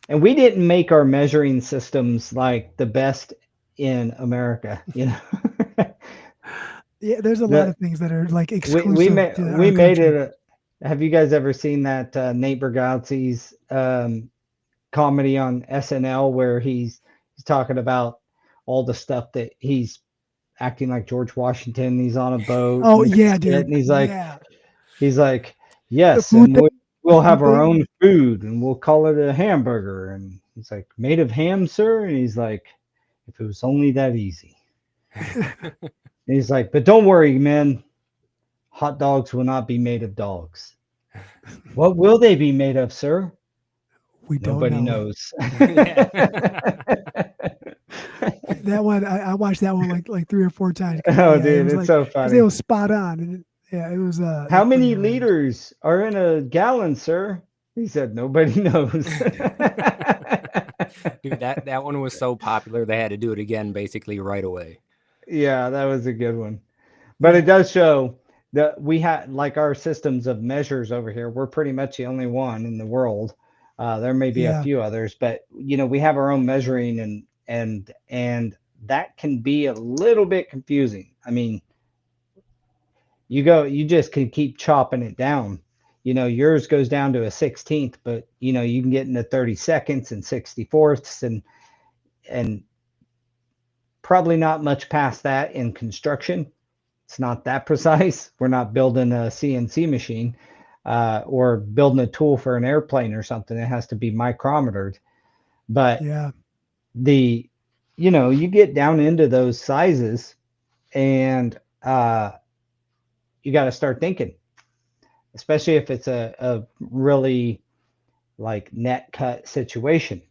And we didn't make our measuring systems like the best in America, you know. Yeah, there's a lot the of things that are like we we exclusive made to we our made country. it. Have you guys ever seen that Nate Bargatze's comedy on SNL where he's talking about all the stuff that he's acting like George Washington. He's on a boat Oh and yeah, shit, dude. and Yeah, he's like, the yes, food and thing. we'll The have food our thing. own food and we'll call it a hamburger. And he's like, made of ham, sir. And he's like, if it was only that easy. And he's like, but don't worry, man. Hot dogs will not be made of dogs. What will they be made of, sir? We don't Nobody know. knows. yeah. That one I watched that one like three or four times because Oh, yeah, it dude, was it's like so because it funny. was spot on and yeah, it How was pretty many hilarious. liters are in a gallon, sir? He said, nobody knows. Dude, that one was so popular they had to do it again basically right away. Yeah, that was a good one. But it Yeah, does show that we had, like, our systems of measures over here. We're pretty much the only one in the world. There may be a yeah, few others, but we have our own measuring, and that can be a little bit confusing. I mean, you just can keep chopping it down. Yours goes down to a 16th, but you can get into 30 seconds and 64ths and probably not much past that in construction. It's not that precise. We're not building a CNC machine or building a tool for an airplane or something. It has to be micrometered. But yeah. the, you get down into those sizes and you got to start thinking, especially if it's a really like net cut situation.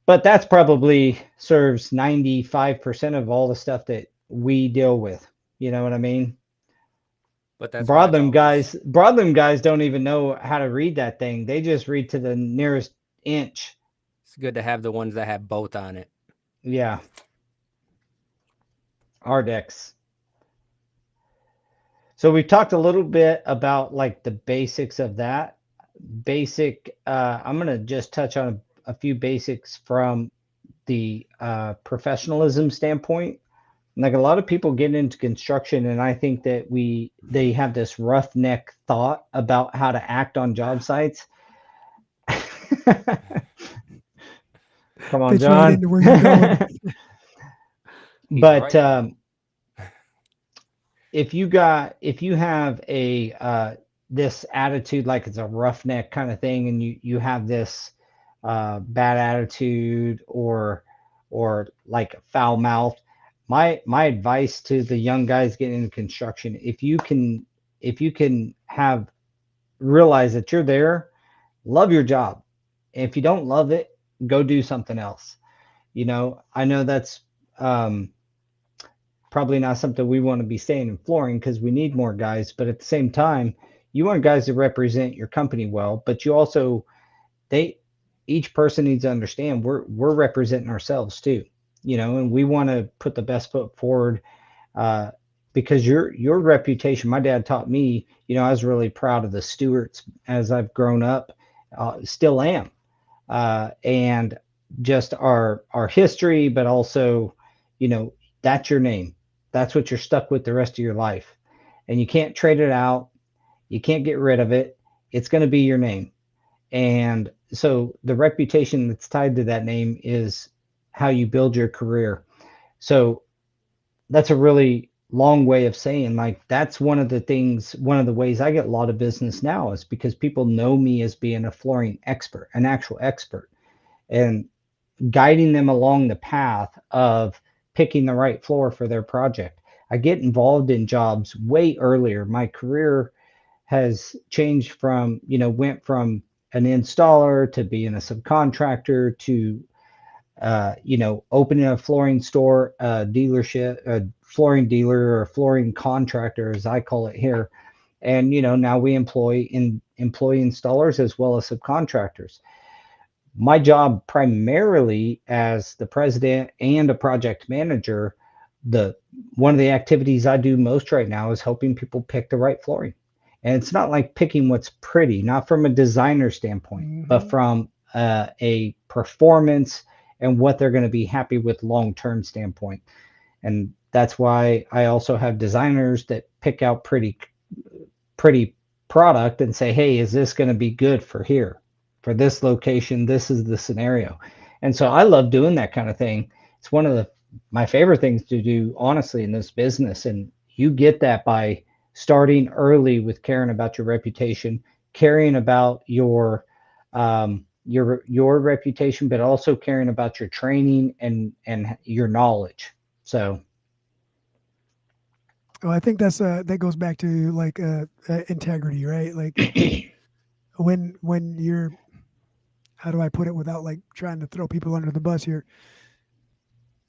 But that's probably serves 95% of all the stuff that we deal with. You know what I mean? But that's why Broadloom guys don't even know how to read that thing. They just read to the nearest inch. it's good to have the ones that have both on it. Yeah, Ardex. So we talked a little bit about like the basics of that. I'm gonna just touch on a few basics from the professionalism standpoint. Like a lot of people get into construction, and I think that they have this roughneck thought about how to act on job sites. Come on, Fits right John. into where you're going. He's But right though. if you have a this attitude like it's a roughneck kind of thing, and you have this bad attitude or like foul mouth, my advice to the young guys getting into construction, if you can have realize that you're there, love your job. If you don't love it, go do something else. I know that's um, probably not something we want to be staying in flooring because we need more guys. But at the same time, you want guys to represent your company well, but you also they each person needs to understand we're representing ourselves too, and we want to put the best foot forward, uh, because your reputation. My dad taught me, I was really proud of the Stewarts as I've grown up, still am, and just our history, but also, you know, that's your name. That's what you're stuck with the rest of your life, and you can't trade it out. You can't get rid of it. It's going to be your name, and so the reputation that's tied to that name is how you build your career. So that's a really long way of saying, like, that's one of the ways I get a lot of business now is because people know me as being a flooring expert, an actual expert, and guiding them along the path of picking the right floor for their project. I get involved in jobs way earlier. My career has changed from, went from an installer to being a subcontractor to, opening a flooring store, a dealership, a flooring dealer or a flooring contractor, as I call it here. And, now we employ installers as well as subcontractors. My job primarily as the president and a project manager, the one of the activities I do most right now is helping people pick the right flooring. And it's not like picking what's pretty, not from a designer standpoint, but Hmm. from a performance and what they're going to be happy with long term standpoint. And that's why I also have designers that pick out pretty product and say, hey, is this going to be good for here, for this location? This is the scenario. And so I love doing that kind of thing. It's one of my favorite things to do, honestly, in this business. And you get that by starting early with caring about your reputation, caring about your reputation, but also caring about your training and your knowledge. So Well, I think that goes back to like integrity, right? Like when you're, how do I put it without like trying to throw people under the bus here?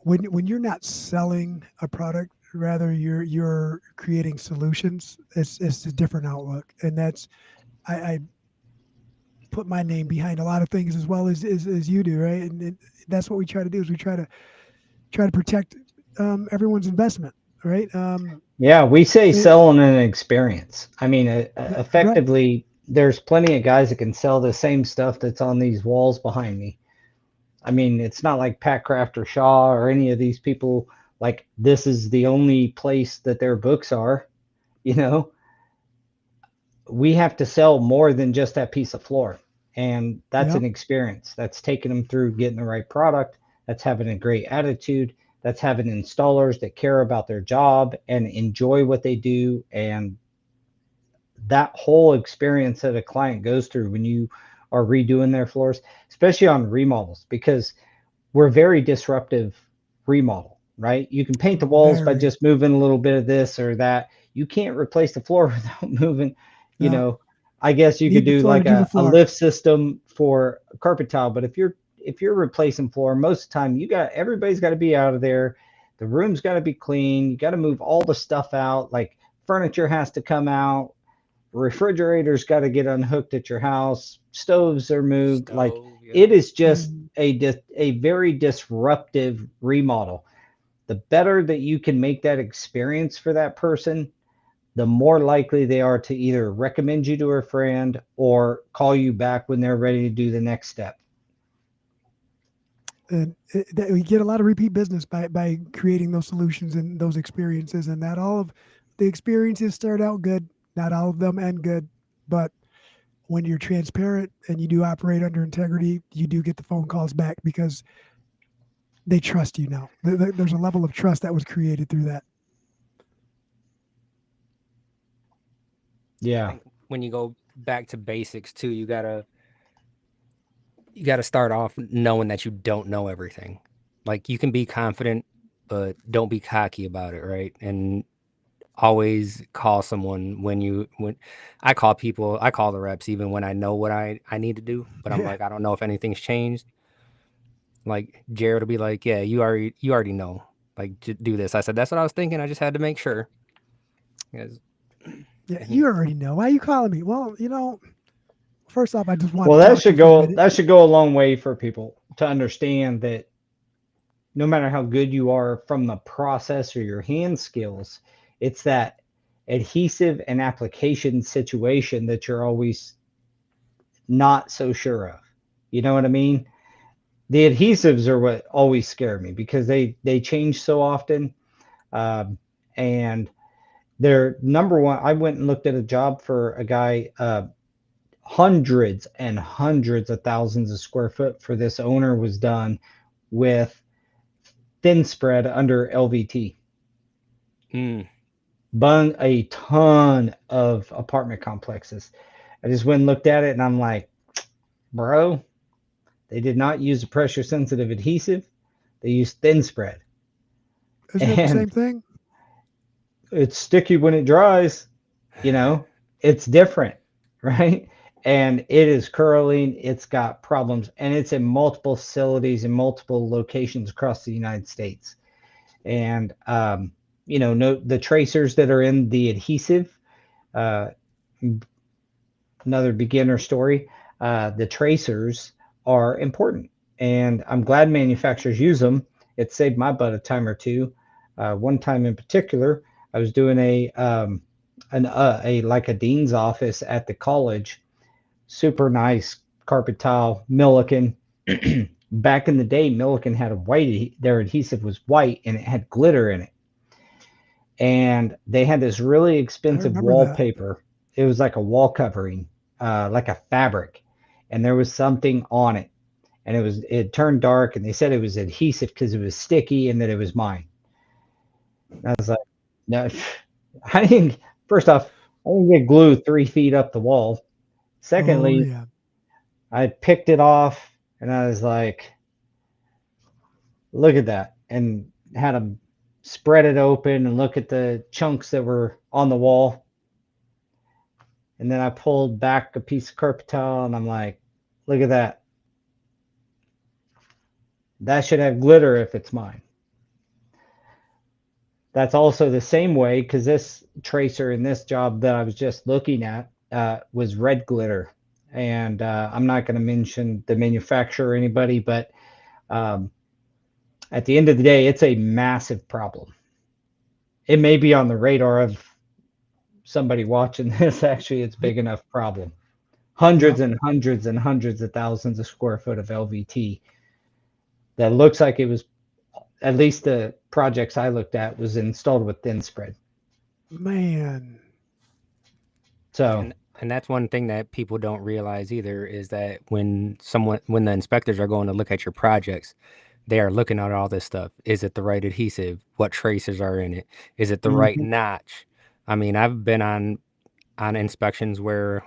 When you're not selling a product, rather you're creating solutions. It's a different outlook, and that's I put my name behind a lot of things as well as you do, right? And that's what we try to do is we try to protect everyone's investment, right? yeah, we say It, selling an experience. I mean, right, effectively, there's plenty of guys that can sell the same stuff that's on these walls behind me. I mean, it's not like Pat Kraft or Shaw or any of these people, like, this is the only place that their books are. You know, we have to sell more than just that piece of floor. And that's yeah. an experience. That's taking them through getting the right product. That's having a great attitude. That's having installers that care about their job and enjoy what they do. And that whole experience that a client goes through when you are redoing their floors, especially on remodels, because we're very disruptive remodel, right? You can paint the walls by Very. just moving a little bit of this or that. You can't replace the floor without moving, you No, know. I guess you could need the do floor to like do the a floor. lift system for carpet tile, but if you're replacing floor, most of the time everybody's got to be out of there. The room's got to be clean. You got to move all the stuff out. Like furniture has to come out, refrigerators got to get unhooked at your house, stoves are moved. Like Stove, yep. it is just Mm. a very disruptive remodel. The better that you can make that experience for that person, the more likely they are to either recommend you to a friend or call you back when they're ready to do the next step. And we get a lot of repeat business by creating those solutions and those experiences, and not all of the experiences start out good. Not all of them end good, but when you're transparent and you do operate under integrity, you do get the phone calls back because they trust you now. There's a level of trust that was created through that. I Yeah. think when you go back to basics too, you gotta start off knowing that you don't know everything. Like you can be confident, but don't be cocky about it, right? And always call someone when I call the reps even when I know what I need to do, but I'm Yeah. like, I don't know if anything's changed. Like Jared will be like, yeah, you already know. Like do this. I said that's what I was thinking. I just had to make sure. Yes. Yeah, you already know. Why are you calling me? Well, first off, I just wanted Well, to talk to you for a minute. that should go a long way for people to understand that no matter how good you are from the process or your hand skills, it's that adhesive and application situation that you're always not so sure of. You know what I mean? The adhesives are what always scare me because they change so often, and they're number one. I went and looked at a job for a guy, hundreds and hundreds of thousands of square foot for this owner was done with thin spread under LVT. Mm. Bun a ton of apartment complexes. I just went and looked at it and I'm like, bro, they did not use a pressure sensitive adhesive. They used thin spread. Isn't it the And same thing? it's sticky when it dries, you know, it's different, right? And it is curling, it's got problems, and it's in multiple facilities in multiple locations across the United States. And no, the tracers that are in the adhesive, uh, another beginner story. The tracers are important, and I'm glad manufacturers use them. It saved my butt a time or two. One time in particular, I was doing a like a dean's office at the college. Super nice carpet tile, Milliken. Back in the day, Milliken had a white. Their adhesive was white, and it had glitter in it. And they had this really I expensive remember that. wallpaper. It was like a wall covering, like a fabric, and there was something on it, and it turned dark, and they said it was adhesive because it was sticky and that it was mine. And I was like, no, I didn't. First off, I didn't get glue 3 feet up the wall. Oh Secondly, yeah. I picked it off, and I was like, look at that, and had them spread it open and look at the chunks that were on the wall. And then I pulled back a piece of carpet tile and I'm like, look at that. That should have glitter if it's mine. That's also the same way because this tracer in this job that I was just looking at was red glitter. And I'm not going to mention the manufacturer or anybody, but um, at the end of the day, it's a massive problem. It may be on the radar of somebody watching this. Actually, it's a big enough problem. Hundreds Yep. and hundreds and hundreds of thousands of square foot of LVT that looks like it was, at least the projects I looked at, was installed with thin spread. Man. So And that's one thing that people don't realize either is that when the inspectors are going to look at your projects, they are looking at all this stuff. Is it the right adhesive? What tracers are in it? Is it the right mhm. notch? I mean, I've been on inspections where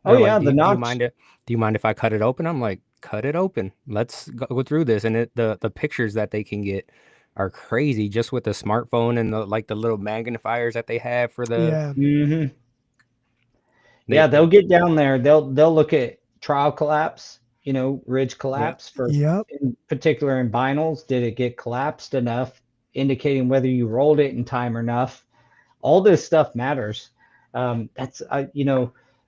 Oh they're like, yeah, "Do the you notch. mind it? Do you mind if I cut it open?" I'm like, "Cut it open. Let's go through this." And the pictures that they can get are crazy just with the smartphone and the little magnifiers that they have for the Yeah. Hmm. they Yeah, they'll they get down there. They'll look at trial collapse, ridge Yep. collapse for, Yep. in particular, in vinyls. Did it get collapsed enough, indicating whether you rolled it in time or enough? All this stuff matters. That's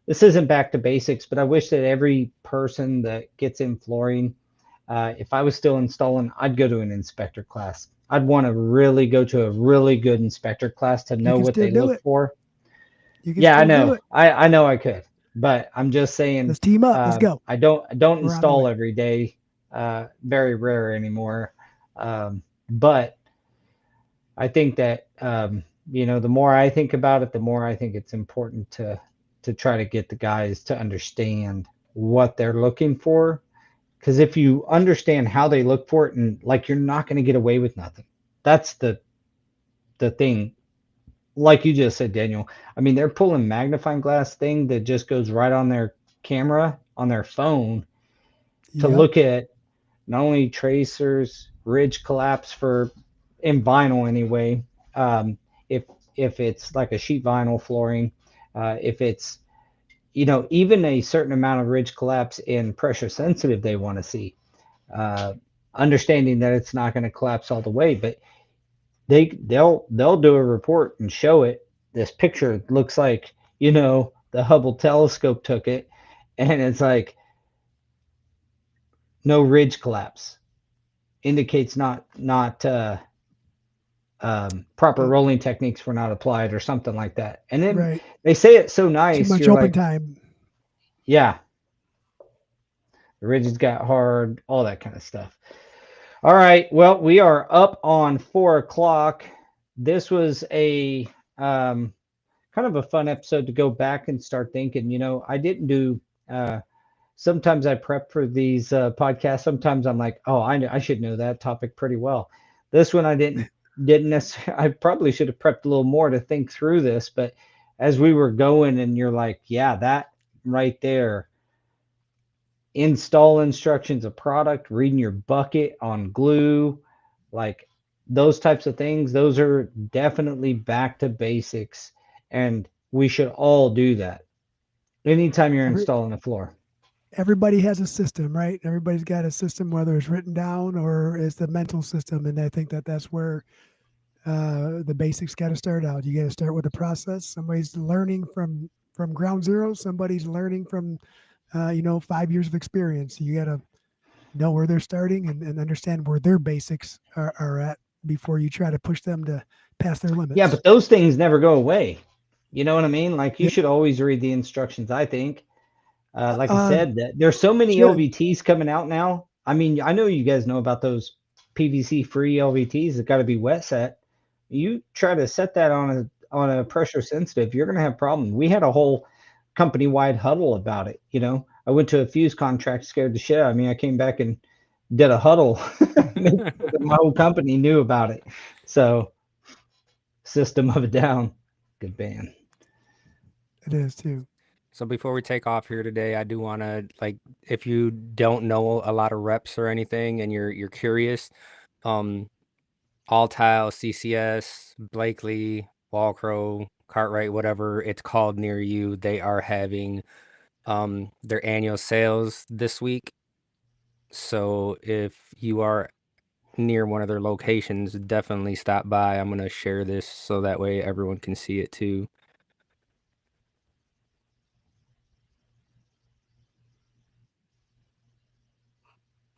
this isn't back to basics, but I wish that every person that gets in flooring, if I was still installing, I'd go to an inspector class. I'd want to really go to a really good inspector class to You know can what still they do look it. for. You can Yeah, I still do know. it. I know I could, but I'm just saying, Let's team up. Let's go. I don't We're on the install way. every day. Very rare anymore. But I think that the more I think about it, the more I think it's important to try to get the guys to understand what they're looking for. Because if you understand how they look for it, and like, you're not going to get away with nothing. That's the thing. Like you just said, Daniel. I mean, they're pulling magnifying glass thing that just goes right on their camera on their phone to Yep. look at not only tracers, ridge collapse for, in vinyl anyway. Um, if if it's like a sheet vinyl flooring, if it's even a certain amount of ridge collapse in pressure sensitive, they want to see. Uh, Understanding that it's not going to collapse all the way, but they'll do a report and show it. this picture looks like, you know, the Hubble telescope took it, and it's like no ridge collapse, indicates not proper Uh, rolling techniques were not applied or something like that. And then right. they say it so Too nice, much you're open like, time. yeah, the ridges got hard, all that kind of stuff. All right, well, we are up on 4 o'clock. This was a kind of a fun episode to go back and start thinking. You know, I didn't do. Sometimes I prep for these podcasts. Sometimes I'm like, oh, I should know that topic pretty well. This one I didn't necessarily. I probably should have prepped a little more to think through this. But as we were going, and you're like, yeah, that right there, install instructions of product, reading your bucket on glue, like those types of things. Those are definitely back to basics, and we should all do that anytime you're Every installing a floor. everybody has a system, right? Everybody's got a system, whether it's written down or it's the mental system, and I think that that's where the basics got to start out. You got to start with the process. Somebody's learning from ground zero. Somebody's learning from 5 years of experience. You got to know where they're starting and understand where their basics are at before you try to push them to pass their Yeah, limits. but those things never go away. You know what I mean? Like you It, should always read the instructions, I think. Like I uh, said, that there's so many should LVTs coming out now. I mean, I know you guys know about those PVC free LVTs that got to be wet set. You try to set that on a pressure sensitive, you're gonna have problems. We had a whole company wide huddle about it. You know, I went to a fuse contract, scared the shit out of me. I came back and did a huddle. Make sure that my whole company knew about it. So, System of a Down, good band. it is too. So before we take off here today, I do want to like if you don't know a lot of reps or anything and you're curious, um All Tile, CCS, Blakely, Walcrow, Cartwright, whatever it's called near you, they are having their annual sales this week. So if you are near one of their locations, definitely stop by. I'm gonna share this so that way everyone can see it too.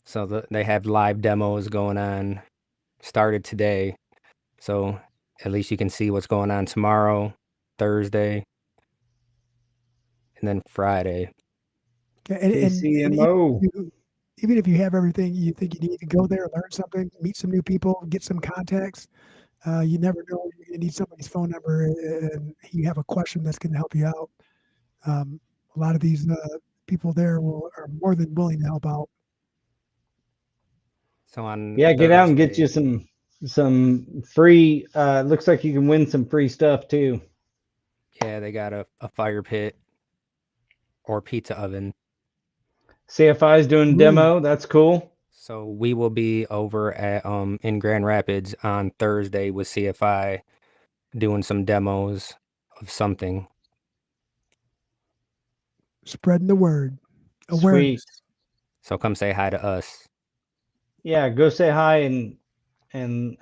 So they have live demos going on, started today. So at least you can see what's going on tomorrow, Thursday, and then Friday. And KCMO. even if you have everything you think you need to go there, learn something, meet some new people, get some contacts. You never know you're going to need somebody's phone number, and you have a question that's going to help you out. A lot of these people there are more than willing to help out. So on Yeah, get out and get you Thursday, some free. Looks like you can win some free stuff too. yeah, they got a fire pit or pizza oven. CFI is doing Ooh, demo. That's cool. So we will be over at in Grand Rapids on Thursday with CFI doing some demos of something. spreading the word, Sweet. awareness. So come say hi to us. Yeah, go say hi and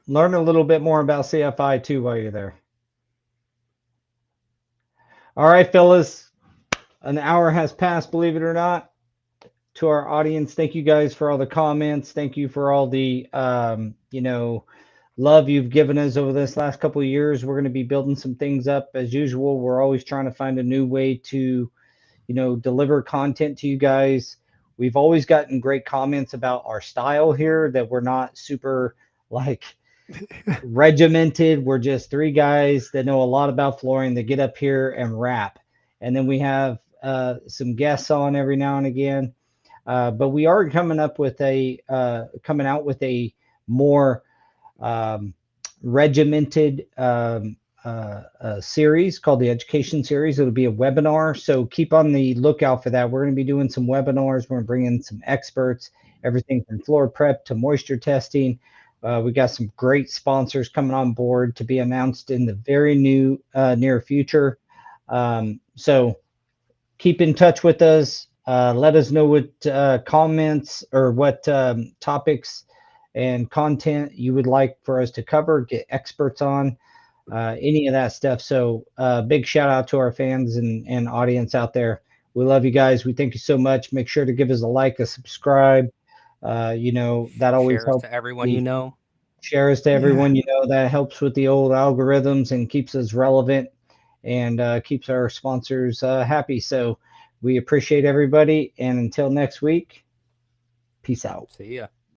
learn a little bit more about CFI too while you're there. All right, fellas. An hour has passed, believe it or not. To our audience, thank you guys for all the comments. Thank you for all the love you've given us over this last couple of years. We're going to be building some things up as usual. We're always trying to find a new way to, deliver content to you guys. We've always gotten great comments about our style here, that we're not super like regimented. We're just three guys that know a lot about flooring that get up here and rap. And then we have some guests on every now and again. But we are coming out with a more regimented series called the Education Series. It'll be a webinar, so keep on the lookout for that. We're going to be doing some webinars. We're going to bring in some experts, everything from floor prep to moisture testing. We got some great sponsors coming on board to be announced in the very near future. So keep in touch with us. Let us know what comments or what topics and content you would like for us to cover, get experts on. any of that stuff. So big shout out to our fans and audience out there. We love you guys. We thank you so much. Make sure to give us a like, a subscribe. That always Share us helps. to everyone you know. Share us to Yeah. everyone you know. That helps with the old algorithms and keeps us relevant and keeps our sponsors happy. So we appreciate everybody. And until next week, peace out. See ya.